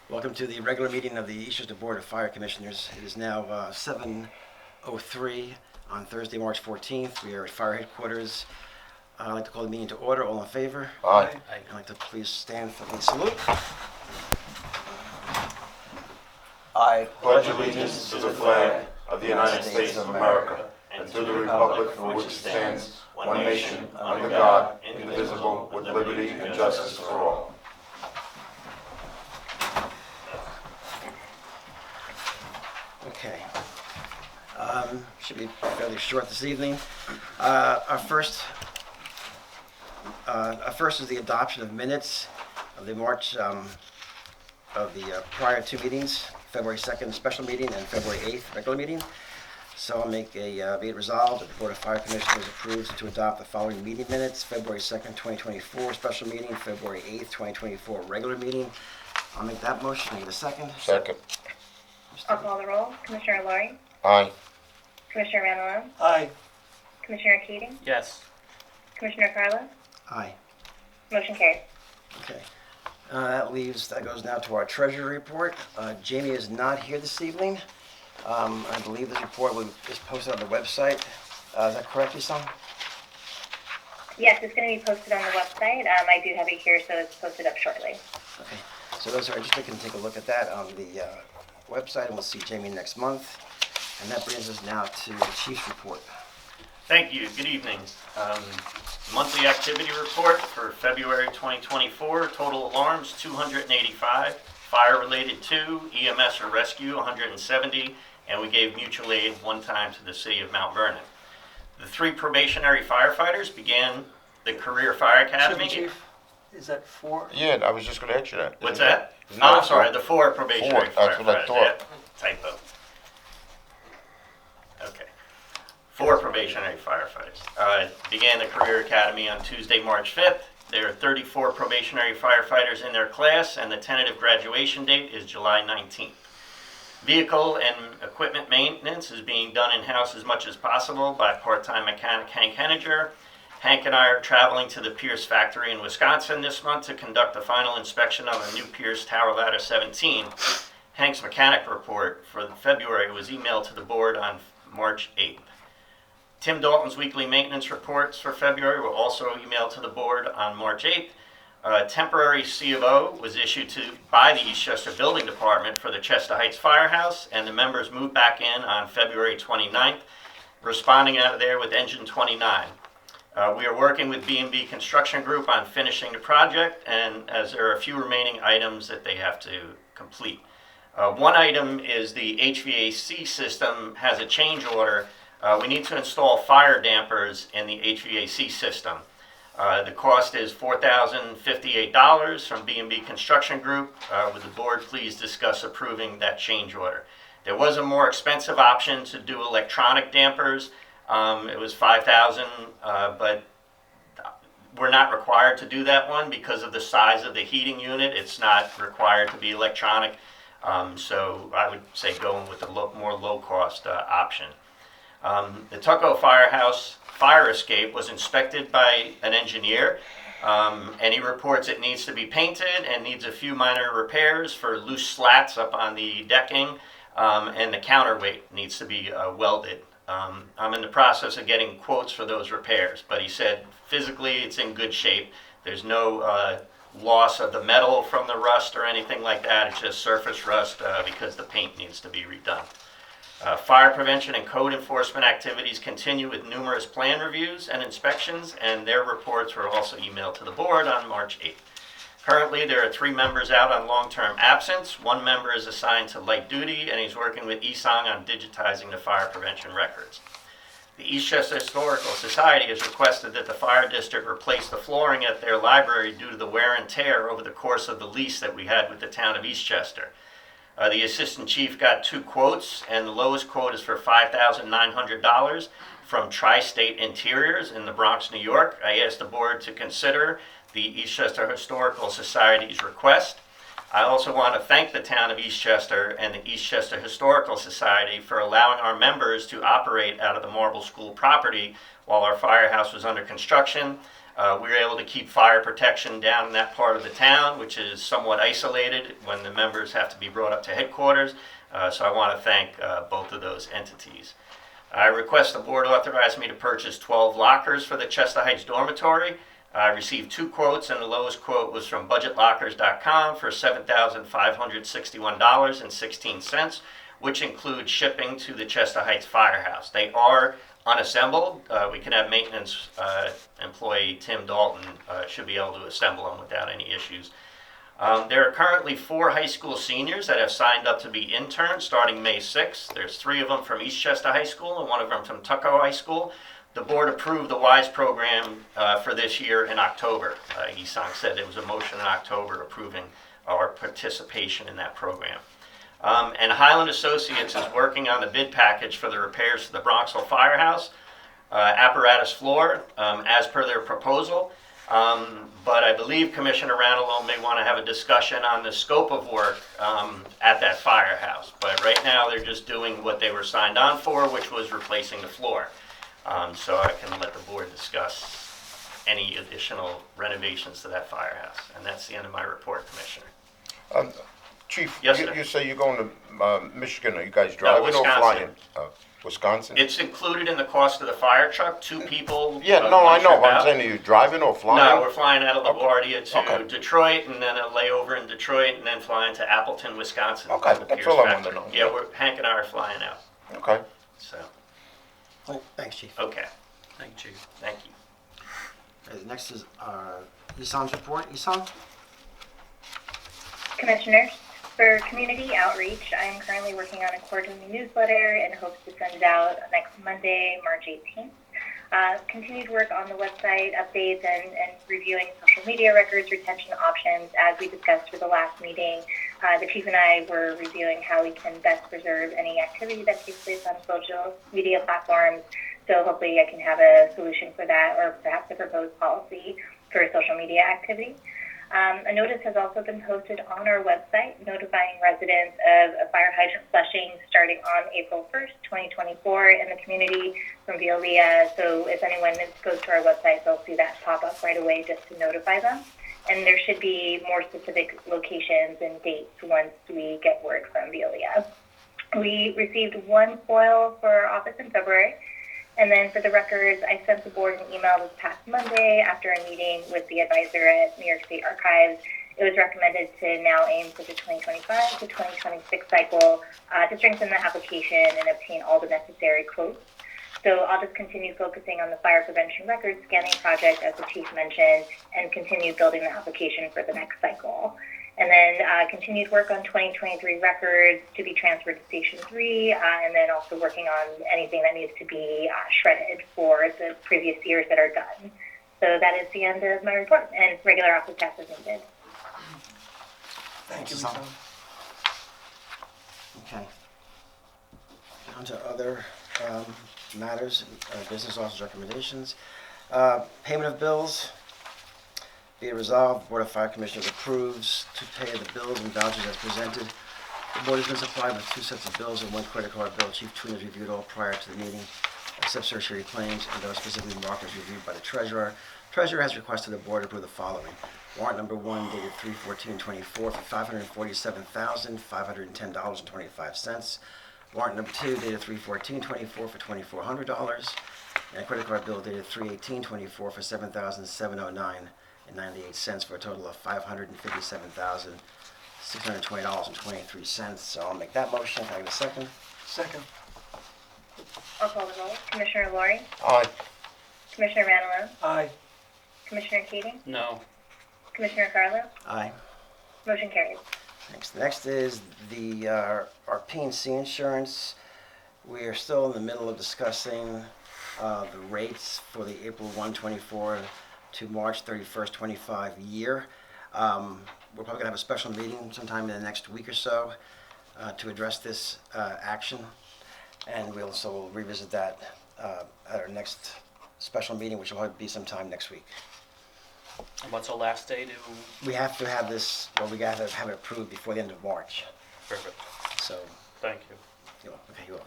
Welcome to the regular meeting of the Eastchester Board of Fire Commissioners. It is now 7:03 on Thursday, March 14th. We are at fire headquarters. I'd like to call the meeting to order. All in favor? Aye. I'd like to please stand for the salute. I pledge allegiance to the flag of the United States of America and to the republic for which it stands, one nation, under God, indivisible, with liberty and justice for all. Okay. Should be fairly short this evening. Our first is the adoption of minutes of the March of the prior two meetings, February 2nd special meeting and February 8th regular meeting. So I'll make a be it resolved that the Board of Fire Commissioners approves to adopt the following meeting minutes: February 2nd, 2024 special meeting, February 8th, 2024 regular meeting. I'll make that motion. Need a second? Second. I'll call the roll. Commissioner Laurie? Aye. Commissioner Ranalone? Aye. Commissioner Keating? Yes. Commissioner Carla? Aye. Motion carries. Okay. That goes now to our treasury report. Jamie is not here this evening. I believe this report is posted on the website. Is that correct, Isam? Yes, it's going to be posted on the website. I do have it here, so it's posted up shortly. Okay. So those are just going to take a look at that on the website, and we'll see Jamie next month. And that brings us now to the chief's report. Thank you. Good evening. Monthly activity report for February 2024. Total alarms, 285. Fire-related 2. EMS or rescue, 170. And we gave mutual aid one time to the city of Mount Vernon. The 3 probationary firefighters began the Career Fire Academy. Chief, is that 4? Yeah, I was just going to ask you that. What's that? Isn't Oh, that I'm sorry, four? the 4 probationary Four, that's what I firefighters. thought. Yeah, typo. Okay. 4 probationary firefighters. Began the Career Academy on Tuesday, March 5th. There are 34 probationary firefighters in their class, and the tentative graduation date is July 19th. Vehicle and equipment maintenance is being done in-house as much as possible by part-time mechanic Hank Henniger. Hank and I are traveling to the Pierce factory in Wisconsin this month to conduct the final inspection on the new Pierce Tower Ladder 17. Hank's mechanic report for February was emailed to the board on March 8th. Tim Dalton's weekly maintenance reports for February were also emailed to the board on March 8th. A temporary C of O was issued by the Eastchester Building Department for the Chester Heights Firehouse, and the members moved back in on February 29th, responding out of there with Engine 29. We are working with B&B Construction Group on finishing the project, and as there are a few remaining items that they have to complete. One item is the HVAC system has a change order. We need to install fire dampers in the HVAC system. The cost is $4,058 from B&B Construction Group. Would the board please discuss approving that change order? There was a more expensive option to do electronic dampers. It was $5,000, but we're not required to do that one because of the size of the heating unit. It's not required to be electronic. So I would say going with the more low-cost option. The Tucko Firehouse fire escape was inspected by an engineer, and he reports it needs to be painted and needs a few minor repairs for loose slats up on the decking, and the counterweight needs to be welded. I'm in the process of getting quotes for those repairs, but he said physically it's in good shape. There's no loss of the metal from the rust or anything like that. It's just surface rust because the paint needs to be redone. Fire prevention and code enforcement activities continue with numerous plan reviews and inspections, and their reports were also emailed to the board on March 8th. Currently, there are 3 members out on long-term absence. 1 member is assigned to light duty, and he's working with ESONG on digitizing the fire prevention records. The Eastchester Historical Society has requested that the fire district replace the flooring at their library due to the wear and tear over the course of the lease that we had with the town of Eastchester. The assistant chief got 2 quotes, and the lowest quote is for $5,900 from Tri-State Interiors in the Bronx, New York. I asked the board to consider the Eastchester Historical Society's request. I also want to thank the town of Eastchester and the Eastchester Historical Society for allowing our members to operate out of the Marble School property while our firehouse was under construction. We were able to keep fire protection down in that part of the town, which is somewhat isolated when the members have to be brought up to headquarters. So I want to thank both of those entities. I request the board authorize me to purchase 12 lockers for the Chester Heights dormitory. I received 2 quotes, and the lowest quote was from budgetlockers.com for $7,561.16, which includes shipping to the Chester Heights Firehouse. They are unassembled. We can have maintenance employee Tim Dalton should be able to assemble them without any issues. There are currently 4 high school seniors that have signed up to be interns starting May 6th. There's 3 of them from Eastchester High School and 1 of them from Tuckahoe High School. The board approved the WISE program for this year in October. Esong said there was a motion in October approving our participation in that program. And Highland Associates is working on the bid package for the repairs to the Bronxville Firehouse apparatus floor as per their proposal. But I believe Commissioner Ranello may want to have a discussion on the scope of work at that firehouse. But right now, they're just doing what they were signed on for, which was replacing the floor. So I can let the board discuss any additional renovations to that firehouse. And that's the end of my report, Commissioner. Chief, Yes, sir. you say you're going to Michigan. Are you guys driving or Wisconsin. flying? Wisconsin? It's included in the cost of the fire truck, 2 people. Yeah, no, one I know, trip but I'm out. saying, are you driving or flying? No, we're flying out of LaGuardia to Okay. Detroit, and then a layover in Detroit, and then flying to Appleton, Wisconsin. Okay, to the that's Pierce all I wanted to factory. know. Yeah, Hank and I are flying out, Okay. so, Thanks, Chief. okay, Thank you, Chief. thank you. Next is Esong's report. Esong? Commissioners, for community outreach, I am currently working on a quarterly newsletter and hopes to send it out next Monday, March 18th. Continued work on the website, updates, and reviewing social media records, retention options. As we discussed for the last meeting, the Chief and I were reviewing how we can best preserve any activity that takes place on social media platforms. So hopefully I can have a solution for that, or perhaps a proposed policy for social media activity. A notice has also been posted on our website notifying residents of a fire hydrant flushing starting on April 1st, 2024 in the community from Veolia. So if anyone goes to our website, they'll see that pop up right away just to notify them. And there should be more specific locations and dates once we get word from Veolia. We received 1 foil for our office in February. And then for the records, I sent the board an email this past Monday after a meeting with the advisor at New York State Archives. It was recommended to now aim for the 2025 to 2026 cycle to strengthen the application and obtain all the necessary quotes. So I'll just continue focusing on the fire prevention record scanning project, as the Chief mentioned, and continue building the application for the next cycle. And then continued work on 2023 records to be transferred to Station 3, and then also working on anything that needs to be shredded for the previous years that are done. So that is the end of my report, and regular office staff is needed. Thanks, Esong. Okay. On to other matters, business office recommendations. Payment of bills. Be it resolved, Board of Fire Commissioners approves to pay the bills and vouchers as presented. The board has been supplied with 2 sets of bills and 1 credit card bill. Chief Twin has reviewed all prior to the meeting, except certiorari claims, and those specifically marked as reviewed by the treasurer. Treasurer has requested the board approve the following. Warrant number 1 dated 3/14/24 for $547,510.25. Warrant number 2 dated 3/14/24 for $2,400. And a credit card bill dated 3/18/24 for $7,709.98 for a total of $557,620.23. So I'll make that motion. Can I get a second? Second. I'll call the roll. Commissioner Lori, Aye. Commissioner Ranello, Aye. Commissioner Keating, No. Commissioner Carlo. Aye. Motion carries. Thanks. The next is the our P&C insurance. We are still in the middle of discussing the rates for the April 1, 24 to March 31st, 25 year. We're probably going to have a special meeting sometime in the next week or so to address this action. And we'll also revisit that at our next special meeting, which will probably be sometime next week. And what's the last day to? We have to have this, well, we got to have it approved before the end of March. Perfect. So, Thank you. okay, you will.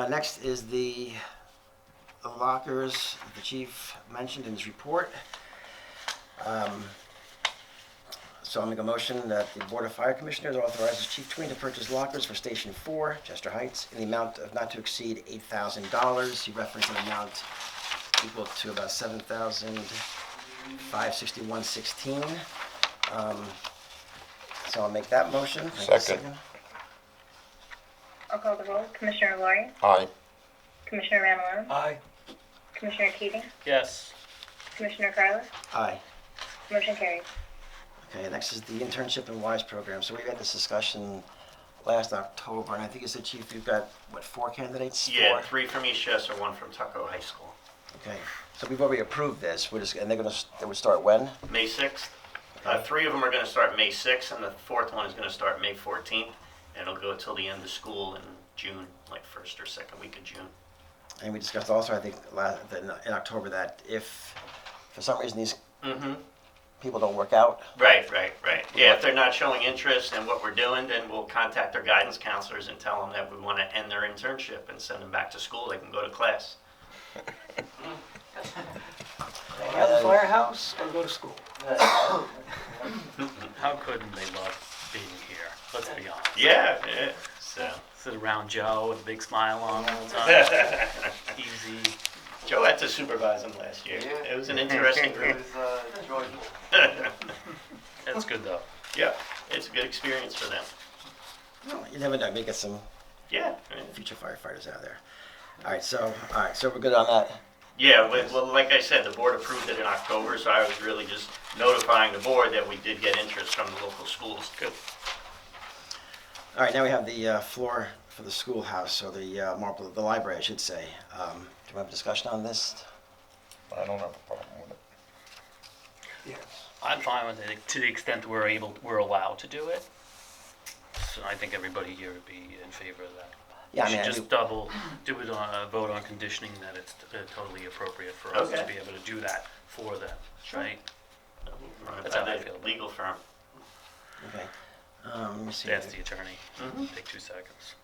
Next is the the lockers the chief mentioned in his report. So I'll make a motion that the Board of Fire Commissioners authorizes Chief Tween to purchase lockers for Station 4, Chester Heights, in the amount of not to exceed $8,000. He referenced an amount equal to about $7,561.16. So I'll make that motion. Thank you. Second. I'll call the roll. Commissioner Lori, Aye. Commissioner Ramalone, Aye. Commissioner Keating, Yes. Commissioner Carla. Aye. Motion carries. Okay, next is the internship and WISE program. So we had this discussion last October, and I think you said, Chief, you've got, what, 4 candidates? Yeah, 4? 3 from Eastchester, 1 from Tuckahoe High School. Okay, so we've already approved this. And they would start when? May 6th. 3 of them are going to start May 6th, and the 4th one is going to start May 14th. And it'll go till the end of school in June, like 1st or 2nd week of June. And we discussed also, I think, in October, that if for some reason these people don't work out, Right. Yeah, if they're not showing interest in what we're doing, then we'll contact their guidance counselors and tell them that we want to end their internship and send them back to school. They can go to class. Have the firehouse or go to school? How couldn't they love being here? Let's be honest. Yeah. So, Sit around Joe with a big smile on all the time. Easy. Joe had to supervise them last year. It was an interesting group. enjoyable. That's good though. Yeah, it's a good experience for them. well, you never know. Maybe get some Yeah. future firefighters out there. All right, so we're good on that. Yeah, well, like I said, the board approved it in October, so I was really just notifying the board that we did get interest from the local schools. Good. All right, now we have the floor for the schoolhouse, so the library, I should say. Do we have a discussion on this? I don't have a problem with it. Yes. I'm fine with it to the extent we're allowed to do it. So I think everybody here would be in favor of that. Yeah, We I mean, should just do it on a vote on conditioning that it's totally appropriate for us to Okay. be able to do that for them, right? Run it That's by how I the feel about legal firm. okay. Let me see. Ask the attorney. Take 2 seconds.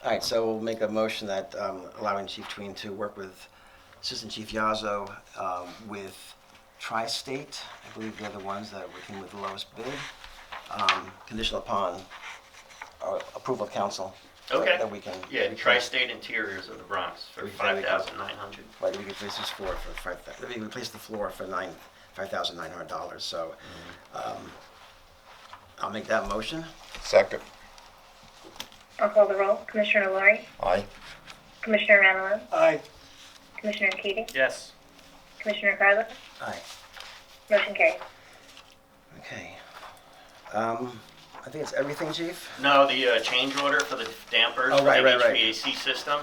All right, so we'll make a motion that allowing Chief Tween to work with Assistant Chief Yazzo with Tri-State. I believe they're the ones that came with the lowest bid, conditional upon approval of council. Okay. That we can. Yeah, Tri-State Interiors of the Bronx for $5,900. Right, we can place this floor for $5,000. We can place the floor for $5,900. So I'll make that motion. Second. I'll call the roll. Commissioner Lori, Aye. Commissioner Ramalone, Aye. Commissioner Keating, Yes. Commissioner Carla. Aye. Motion carries. Okay. I think it's everything, Chief. No, the change order for the dampers Oh, for right, the right, right. HVAC system.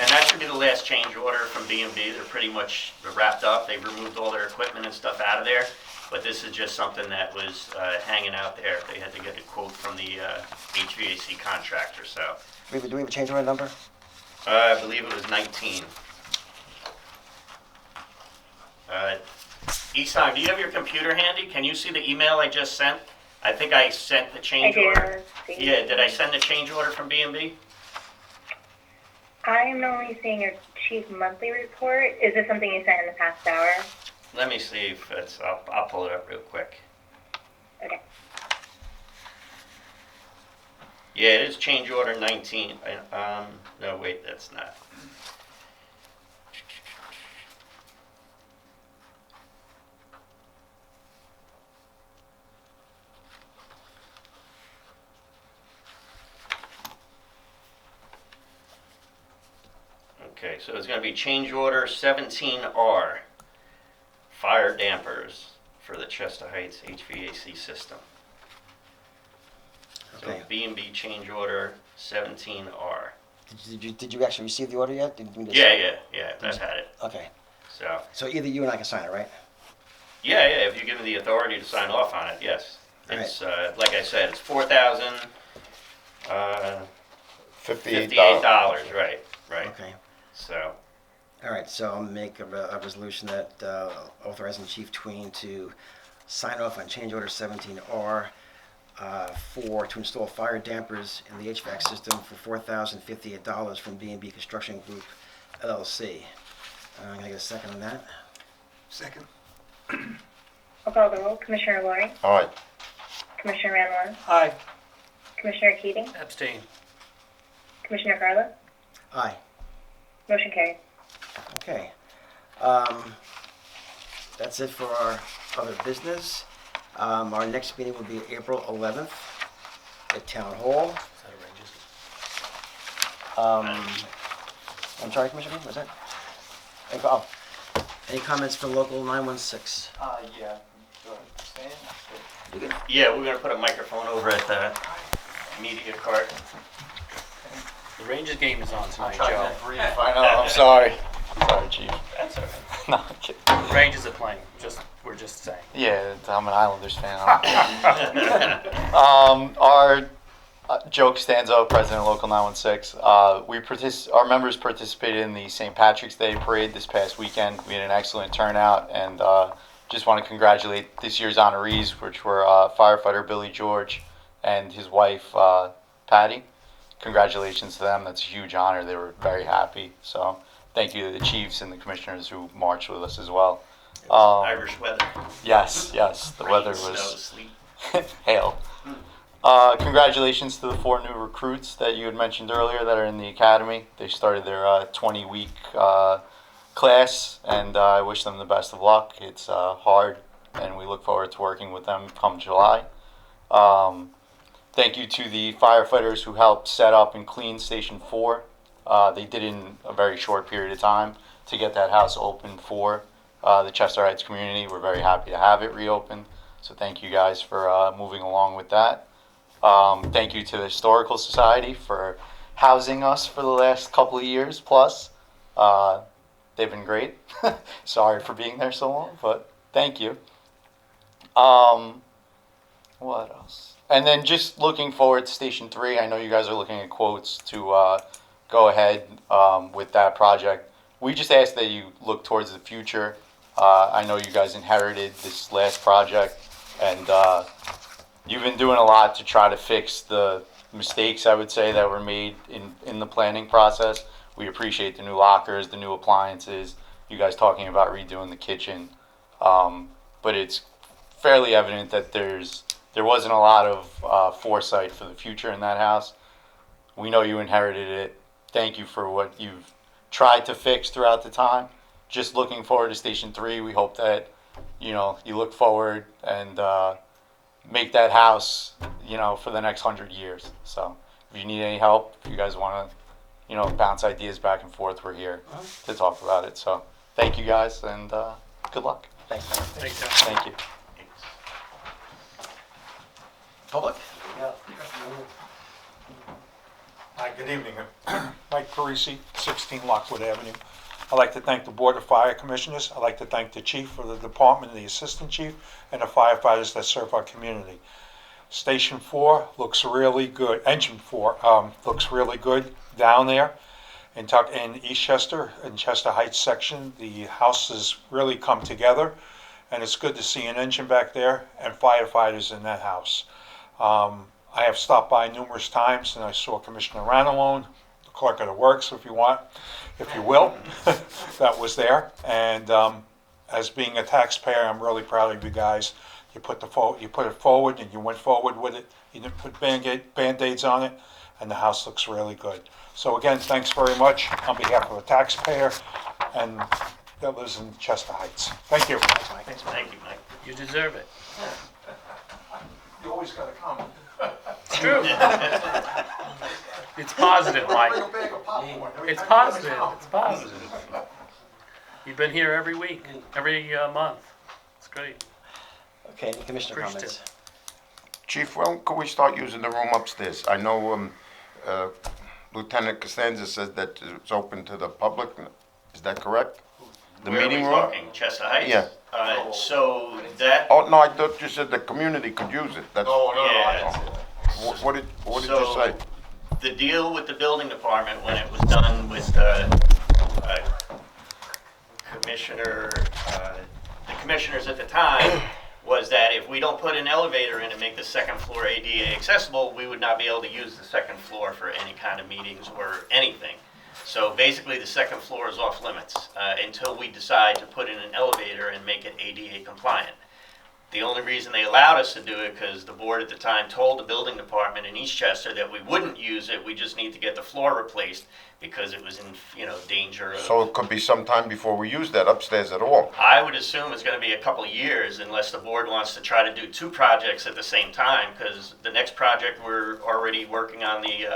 And that should be the last change order from B&B. They're pretty much wrapped up. They've removed all their equipment and stuff out of there. But this is just something that was hanging out there. They had to get a quote from the HVAC contractor, so. Do we have a change order number? I believe it was 19. Eastside, do you have your computer handy? Can you see the email I just sent? I think I sent the I change do. order. Let's see. Yeah, did I send the change order from B&B? I am only seeing your chief monthly report. Is this something you sent in the past hour? Let me see if it's, I'll pull it up real quick. Okay. Yeah, it is change order 19. No, wait, that's not. Okay, so it's going to be change order 17R, fire dampers for the Chester Heights HVAC system. So Okay. B&B change order 17R. Did you actually receive the order yet? Yeah, I've had it. Okay. So, Either you and I can sign it, right? yeah, if you give me the authority to sign off on it, yes. All It's, like I said, it's $4,058, $58. right. Okay. So, All right, so I'll make a resolution that authorizing Chief Tween to sign off on change order 17R to install fire dampers in the HVAC system for $4,058 from B&B Construction Group LLC. I'm gonna get a second on that. Second. I'll call the roll. Commissioner Loring, Aye. Commissioner Randall, Aye. Commissioner Keating, Abstain. Commissioner Carla. Aye. Motion carries. Okay. That's it for our other business. Our next meeting will be April 11th at Town Hall. Is that outrageous? I'm sorry, Commissioner, was that? Any comments from local 916? Yeah. Stan? Yeah, we're gonna put a microphone over at the media cart. The Rangers game is on tonight, Trying Joe. to brief. I know. I'm sorry. Sorry, Chief. That's okay. No, I'm kidding. The Rangers are playing. We're just saying. Yeah, I'm an Islanders fan. Our joke stands out, President of Local 916. Our members participated in the St. Patrick's Day parade this past weekend. We had an excellent turnout, and just want to congratulate this year's honorees, which were firefighter Billy George and his wife Patty. Congratulations to them. That's a huge honor. They were very happy. So thank you to the chiefs and the commissioners who marched with us as well. Irish weather. Yes. The weather Rain, was snow, sleet. hail. Congratulations to the 4 new recruits that you had mentioned earlier that are in the academy. They started their 20-week class, and I wish them the best of luck. It's hard, and we look forward to working with them come July. Thank you to the firefighters who helped set up and clean Station 4. They did it in a very short period of time to get that house open for the Chester Heights community. We're very happy to have it reopened. So thank you guys for moving along with that. Thank you to the Historical Society for housing us for the last couple of years plus. They've been great. Sorry for being there so long, but thank you. What else? And then just looking forward to Station 3. I know you guys are looking at quotes to go ahead with that project. We just ask that you look towards the future. I know you guys inherited this last project, and you've been doing a lot to try to fix the mistakes, I would say, that were made in the planning process. We appreciate the new lockers, the new appliances, you guys talking about redoing the kitchen. But it's fairly evident that there wasn't a lot of foresight for the future in that house. We know you inherited it. Thank you for what you've tried to fix throughout the time. Just looking forward to Station 3. We hope that, you look forward and make that house, for the next 100 years. So if you need any help, if you guys want to, bounce ideas back and forth, we're here to talk about it. So thank you guys, and good luck. Thanks. Thanks, Joe. Thank you. Public? Hi, good evening. Mike Parisi, 16 Lockwood Avenue. I'd like to thank the Board of Fire Commissioners. I'd like to thank the Chief of the Department, the Assistant Chief, and the firefighters that serve our community. Station 4 looks really good. Engine 4 looks really good down there. In Eastchester, in Chester Heights section, the houses really come together, and it's good to see an engine back there and firefighters in that house. I have stopped by numerous times, and I saw Commissioner Ranalone, the clerk of the works, if you will, that was there. And as being a taxpayer, I'm really proud of you guys. You put it forward, and you went forward with it. You didn't put band-aids on it, and the house looks really good. So again, thanks very much on behalf of the taxpayer and that lives in Chester Heights. Thank you. Thank you, Mike. You deserve it. You always got to come. It's true. It's positive, Mike. It's positive. It's positive. You've been here every week, every month. It's great. Okay, any commissioner comments? Appreciative. Chief, when can we start using the room upstairs? I know Lieutenant Costanza says that it's open to the public. Is that correct? The Where meeting are we room? talking? Chester Heights? Yeah. So that, Oh, no, I thought you said the community could use it. That's, yeah, what did you So- say? the deal with the building department when it was done with the commissioners at the time was that if we don't put an elevator in and make the second floor ADA accessible, we would not be able to use the second floor for any kind of meetings or anything. So basically, the second floor is off limits until we decide to put in an elevator and make it ADA compliant. The only reason they allowed us to do it, because the board at the time told the building department in Eastchester that we wouldn't use it, we just need to get the floor replaced because it was in, danger of... So it could be some time before we use that upstairs at all. I would assume it's going to be a couple of years unless the board wants to try to do two projects at the same time, because the next project we're already working on the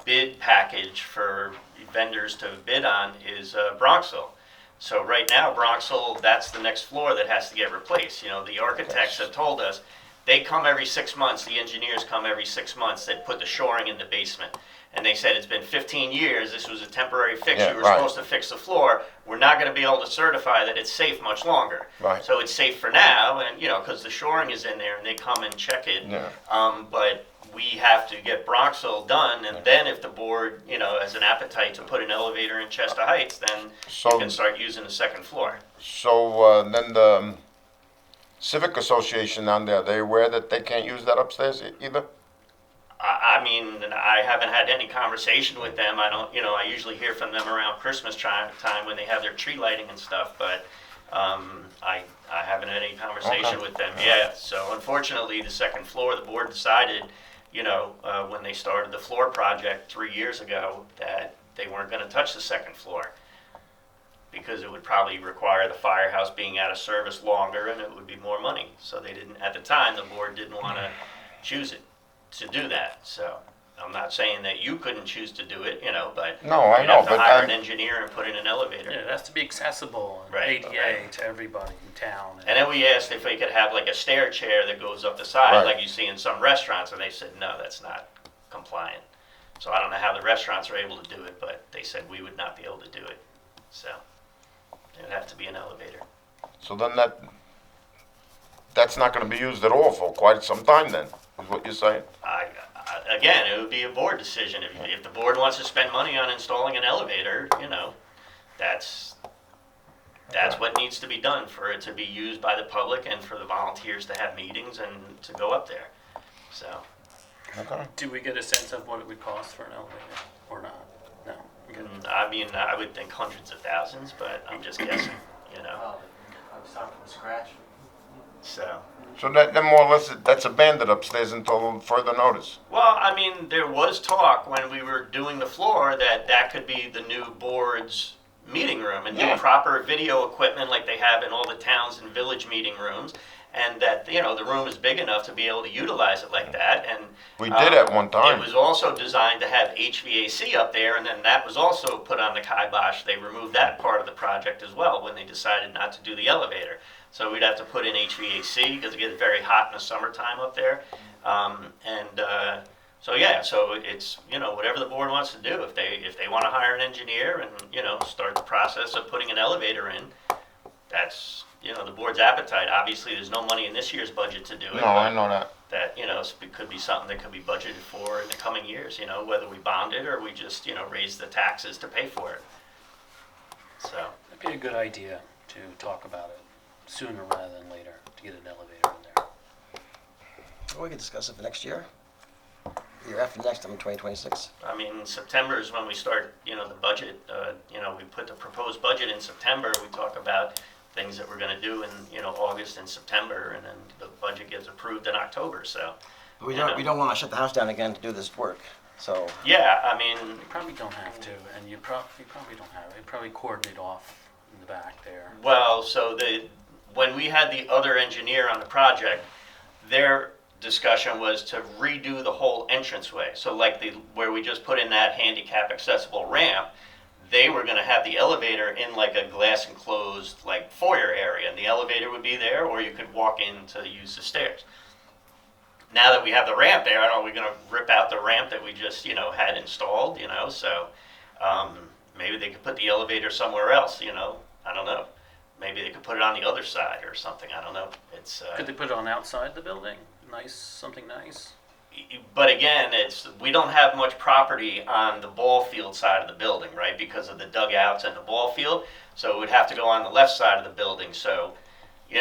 bid package for vendors to bid on is Bronxville. So right now, Bronxville, that's the next floor that has to get replaced. The architects have told us they come every 6 months, the engineers come every 6 months, they put the shoring in the basement. And they said it's been 15 years, this was a temporary fix, Yeah, you were right. supposed to fix the floor, we're not gonna be able to certify that it's safe much longer. Right. So it's safe for now, and, because the shoring is in there and they come and check it. Yeah. But we have to get Bronxville done, and then if the board, has an appetite to put an elevator in Chester Heights, then So- you can start using the second floor. So then the Civic Association down there, they aware that they can't use that upstairs either? I mean, I haven't had any conversation with them. I don't, I usually hear from them around Christmas time when they have their tree lighting and stuff, but I haven't had any conversation Okay. with them yet. So unfortunately, the second floor, the board decided, when they started the floor project 3 years ago, that they weren't going to touch the second floor because it would probably require the firehouse being out of service longer and it would be more money. So they didn't, at the time, the board didn't want to choose it to do that. So I'm not saying that you couldn't choose to do it, but No, I you'd know, have to but hire I'm- an engineer and put in an elevator. Yeah, it has to be accessible and Right, ADA right. to everybody in town. And then we asked if we could have like a stair chair that goes up the side, Right. like you see in some restaurants, and they said, no, that's not compliant. So I don't know how the restaurants are able to do it, but they said we would not be able to do it. So it would have to be an elevator. So then that's not gonna be used at all for quite some time then, is what you're saying? Again, it would be a board decision. If the board wants to spend money on installing an elevator, that's what needs to be done for it to be used by the public and for the volunteers to have meetings and to go up there. So, Okay. Do we get a sense of what it would cost for an elevator or not? No. Okay. I mean, I would think hundreds of thousands, but I'm just guessing, I'm starting from scratch. So, So then more or less, that's abandoned upstairs until further notice? well, I mean, there was talk when we were doing the floor that could be the new board's meeting room and Yeah. do proper video equipment like they have in all the towns and village meeting rooms. And that, the room is big enough to be able to utilize it like that. And We did at one time. It was also designed to have HVAC up there, and then that was also put on the kibosh. They removed that part of the project as well when they decided not to do the elevator. So we'd have to put in HVAC because it gets very hot in the summertime up there. So it's, whatever the board wants to do. If they want to hire an engineer and, start the process of putting an elevator in, that's, the board's appetite. Obviously, there's no money in this year's budget to do it. No, but I know that. that, it could be something that could be budgeted for in the coming years, whether we bond it or we just, raise the taxes to pay for it. So, It'd be a good idea to talk about it sooner rather than later to get an elevator in there. Well, we can discuss it for next year. Year after next, I'm in 2026. I mean, September is when we start, the budget, we put the proposed budget in September, we talk about things that we're gonna do in, August and September, and then the budget gets approved in October, so. But we you know. don't want to shut the house down again to do this work. So Yeah, I mean, You probably don't have to, and you probably don't have it. You probably coordinate off in the back there. well, so when we had the other engineer on the project, their discussion was to redo the whole entranceway. So like where we just put in that handicap accessible ramp, they were gonna have the elevator in like a glass enclosed like foyer area, and the elevator would be there, or you could walk in to use the stairs. Now that we have the ramp there, I don't know, we're gonna rip out the ramp that we just, had installed, so maybe they could put the elevator somewhere else, I don't know. Maybe they could put it on the other side or something, I don't know. It's, Could they put it on outside the building? Something nice? but again, we don't have much property on the ball field side of the building, right? Because of the dugouts and the ball field. So it would have to go on the left side of the building. So, you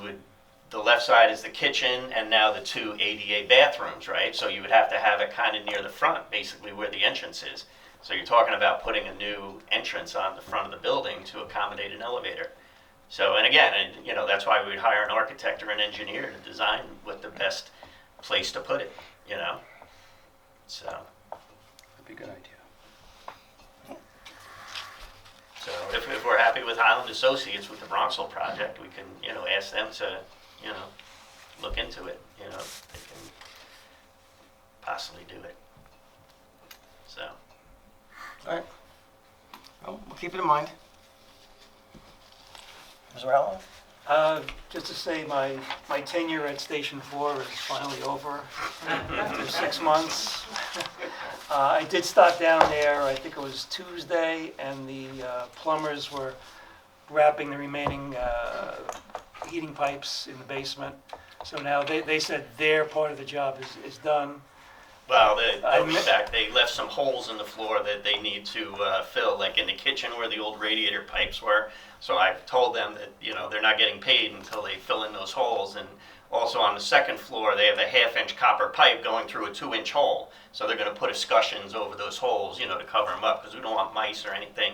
would, the left side is the kitchen and now the two ADA bathrooms, right? So you would have to have it kind of near the front, basically where the entrance is. So you're talking about putting a new entrance on the front of the building to accommodate an elevator. So, and again, that's why we'd hire an architect or an engineer to design what the best place to put it, So, That'd be a good idea. so if we're happy with Highland Associates with the Bronxville project, we can, ask them to, look into it, if they can possibly do it. So, All right. Well, we'll keep it in mind. Mr. Allen? Just to say, my tenure at Station 4 is finally over after 6 months. I did stop down there, I think it was Tuesday, and the plumbers were wrapping the remaining heating pipes in the basement. So now they said their part of the job is done. well, they'll be back. They left some holes in the floor that they need to fill, like in the kitchen where the old radiator pipes were. So I've told them that, they're not getting paid until they fill in those holes. And also on the second floor, they have a 1/2-inch copper pipe going through a 2-inch hole. So they're going to put escutcheons over those holes, to cover them up, because we don't want mice or anything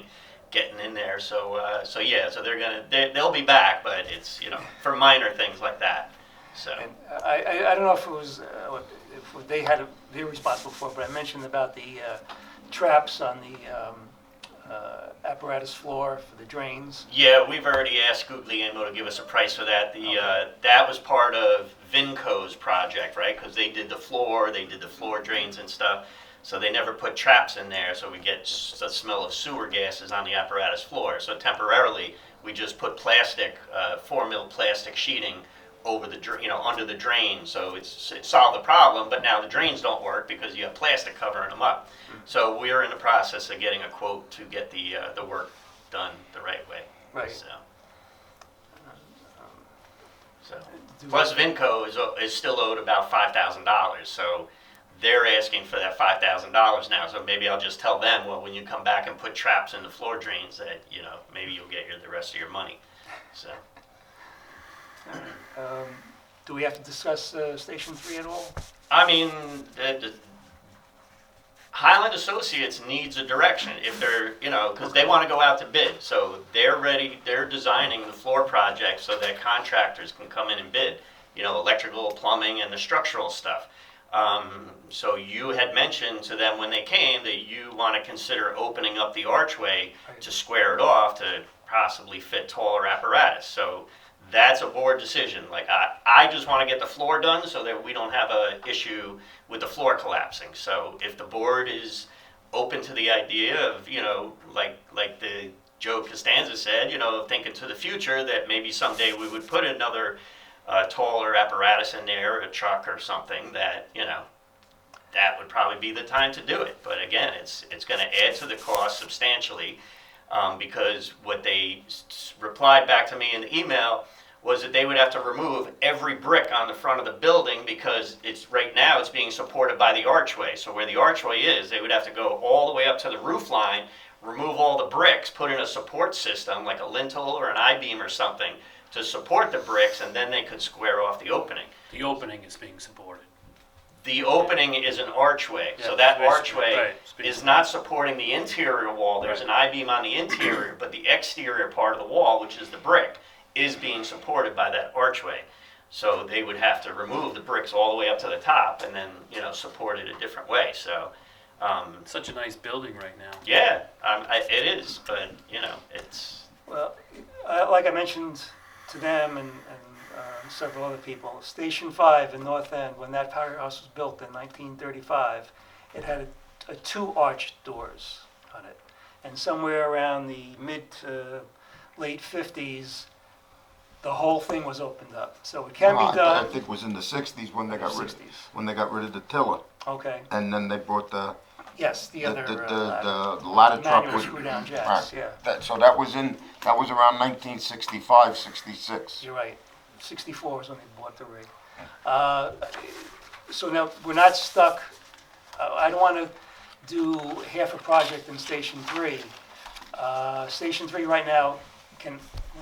getting in there. So yeah, so they'll be back, but it's, for minor things like that. So. And I don't know if it was, if they were responsible for it, but I mentioned about the traps on the apparatus floor for the drains. Yeah, we've already asked Guglielmo to give us a price for that. That was part of Vinco's project, right? Because they did the floor drains and stuff. So they never put traps in there, so we get the smell of sewer gases on the apparatus floor. So temporarily, we just put plastic, 4 mil plastic sheeting over the under the drain, so it solved the problem. But now the drains don't work because you have plastic covering them up. So we're in the process of getting a quote to get the work done the right way. Right. So plus Vinco is still owed about $5,000. So they're asking for that $5,000 now. So maybe I'll just tell them, well, when you come back and put traps in the floor drains, that maybe you'll get the rest of your money. So. Do we have to discuss Station 3 at all? I mean, the Highland Associates needs a direction if they're, because they want to go out to bid. So they're ready, they're designing the floor project so that contractors can come in and bid, electrical, plumbing, and the structural stuff. So you had mentioned to them when they came that you want to consider opening up the archway to square it off to possibly fit taller apparatus. So that's a board decision. Like I just want to get the floor done so that we don't have a issue with the floor collapsing. So if the board is open to the idea of, like the Joe Costanza said, thinking to the future that maybe someday we would put another taller apparatus in there, a truck or something, that that would probably be the time to do it. But again, it's going to add to the cost substantially, because what they replied back to me in the email was that they would have to remove every brick on the front of the building because right now it's being supported by the archway. So where the archway is, they would have to go all the way up to the roof line, remove all the bricks, put in a support system like a lintel or an I-beam or something to support the bricks, and then they could square off the opening. The opening is being supported. The opening is an archway, so Yeah, that right, archway is not supporting the interior wall. There's an I-beam on the interior, but the exterior part of the wall, which is the brick, is being supported by that archway. So they would have to remove the bricks all the way up to the top and then, support it a different way. So, Such a nice building right now. yeah, it is, but, it's... Well, like I mentioned to them and several other people, Station 5 in North End, when that powerhouse was built in 1935, it had a 2 arched doors on it. And somewhere around the mid to late 50s, the whole thing was opened up. So it can be done. I think it was in the 60s when they got rid 60s. of the tiller, Okay, and then they brought the yes, the other ladder truck manual with screw-down jacks, right. yeah. So that was around 1965, 66. You're right. 64 is when they bought the rig. So now, we're not stuck. I don't want to do half a project in Station 3. Station 3 right now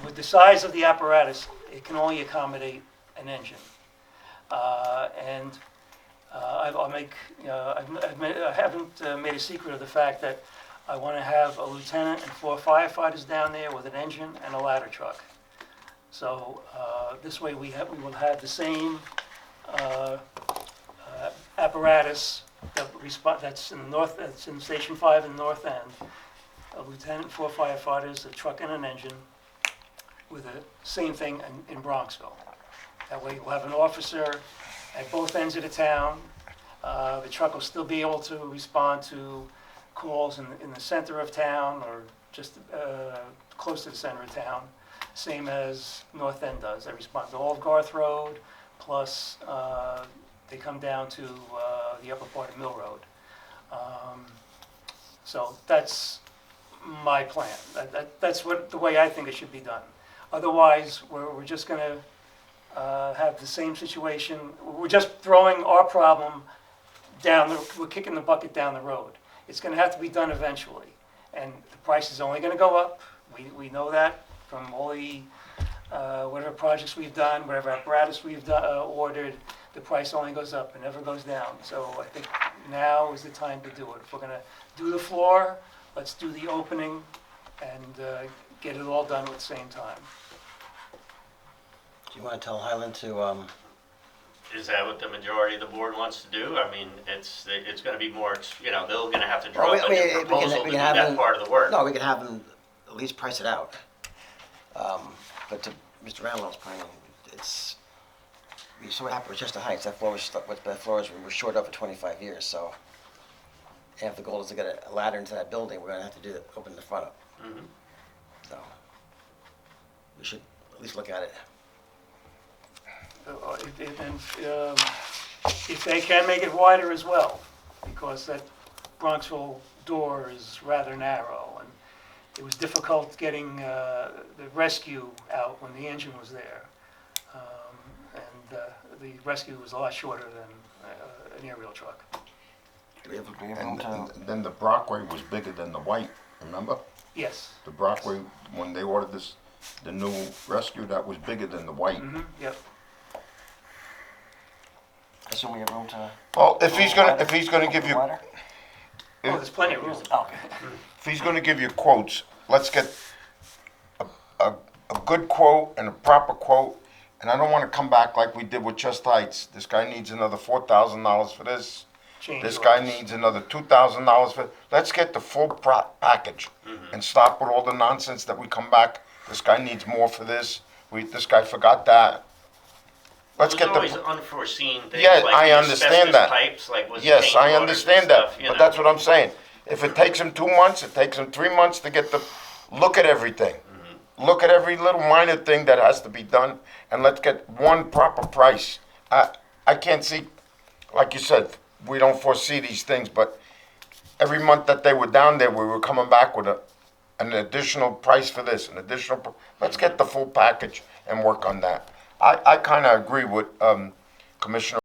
with the size of the apparatus, it can only accommodate an engine. And I'll make, I haven't made a secret of the fact that I want to have a lieutenant and 4 firefighters down there with an engine and a ladder truck. So this way we will have the same apparatus that's in the north, that's in Station 5 in the north end. A lieutenant, 4 firefighters, a truck and an engine with the same thing in Bronxville. That way we'll have an officer at both ends of the town. The truck will still be able to respond to calls in the center of town or just close to the center of town, same as North End does. They respond to all of Garth Road, plus they come down to the upper part of Mill Road. So that's my plan. That's the way I think it should be done. Otherwise, we're just going to have the same situation. We're just throwing our problem we're kicking the bucket down the road. It's going to have to be done eventually, and the price is only going to go up. We know that from all the whatever projects we've done, whatever apparatus we've ordered, the price only goes up, it never goes down. So I think now is the time to do it. If we're going to do the floor, let's do the opening and get it all done at the same time. Do you want to tell Highland to, Is that what the majority of the board wants to do? I mean, it's going to be more, they're going to have to draw Well, up a we new can- proposal we to can do have that them- part of the work. no, we could have them at least price it out. But to Mr. Randall's point, we saw what happened with Chester Heights. That floor was short up for 25 years, so if the goal is to get a ladder into that building, we're going to have to open the front up. Mhm. So we should at least look at it. If they can make it wider as well, because that Bronxville door is rather narrow, and it was difficult getting the rescue out when the engine was there. And the rescue was a lot shorter than an aerial truck. Do we have room to? And then the Brockway was bigger than the white, remember? Yes. The Brockway, when they ordered the new rescue, that was bigger than the white. Yep. I assume we have room to. Well, if he's gonna give you, Wider? Oh, there's plenty of room. Okay. if he's gonna give you quotes, let's get a good quote and a proper quote. And I don't wanna come back like we did with Chester Heights. This guy needs another $4,000 for this. Change This guy orders. needs another $2,000 for, let's get the full package and stop with all the nonsense that we come back. This guy needs more for this. This guy forgot that. Let's get There's the, always unforeseen things. Yeah, like I the understand asbestos that. Pipes, like was yes, paint I orders and understand that, stuff, you but know. that's what I'm saying. If it takes him 2 months, it takes him 3 months to get look at everything. Look at every little minor thing that has to be done, and let's get one proper price. I can't see, like you said, we don't foresee these things, but every month that they were down there, we were coming back with an additional price for this, an additional, let's get the full package and work on that. I kind of agree with Commissioner